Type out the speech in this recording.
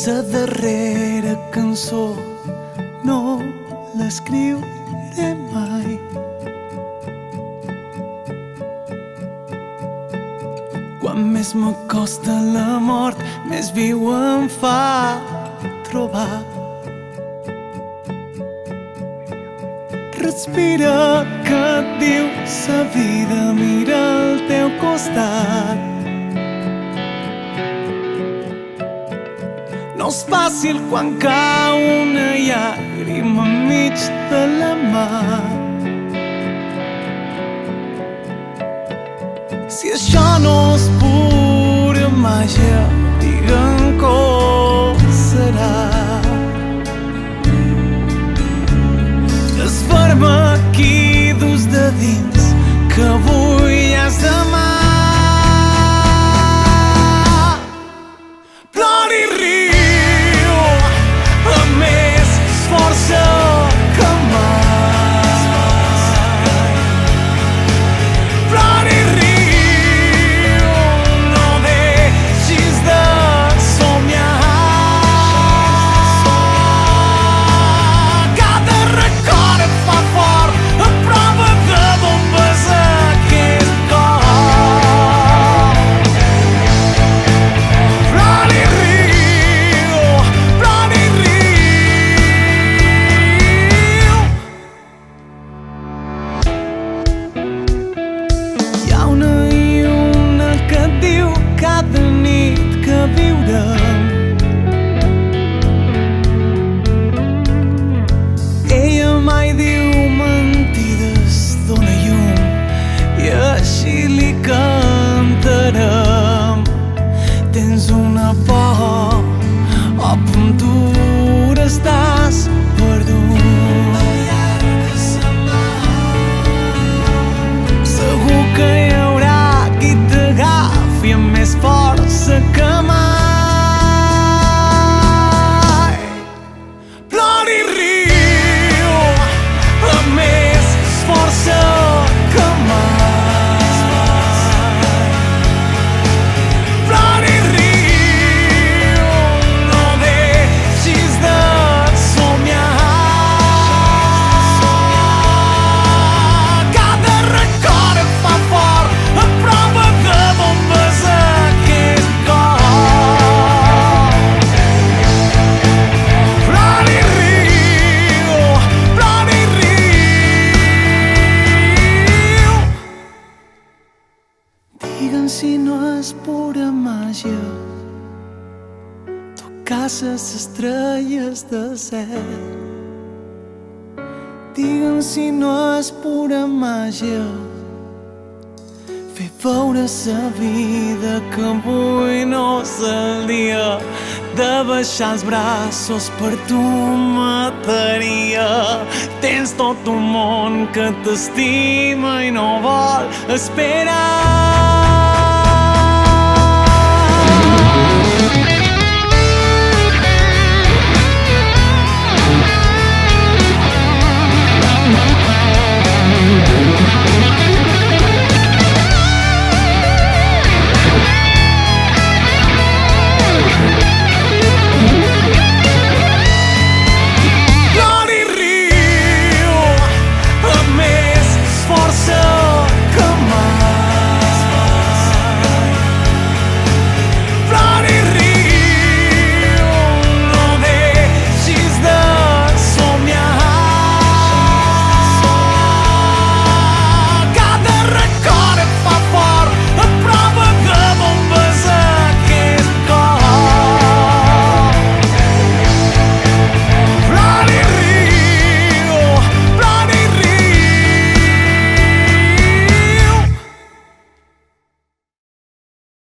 La darrera cançó no l'escriuré mai. Quan més m'acosta la mort, més viu em fa trobar. Respira que et diu sa vida, mira al teu costat. No és fàcil quan cau una llàgrima enmig de la mà. Si això no és pura màgia, digue'm com serà. Desfer-me aquí dus de dins, que avui ja és demà. Plora i riu amb més força que mai. Plora i riu, no deixis de somiar. Cada record et fa fort, a prova de bombes aquest cor. Plora i riu, plora i riu. Hi ha una lluna que et diu cada nit que viurem. Ella mai diu mentides, dona llum i així li cantarem. Tens una por, a puntura estàs perdut. Segur que hi haurà qui t'agafi amb més força que mai. Plora i riu amb més força que mai. Plora i riu, no deixis de somiar. Cada record et fa fort, a prova de bombes aquest cor. Plora i riu, plora i riu. Digue'm si no és pura màgia tocar les estrelles del cel. Digue'm si no és pura màgia fer veure sa vida que avui no és el dia de baixar els braços per tu mataria. Tens tot un món que t'estima i no vol esperar.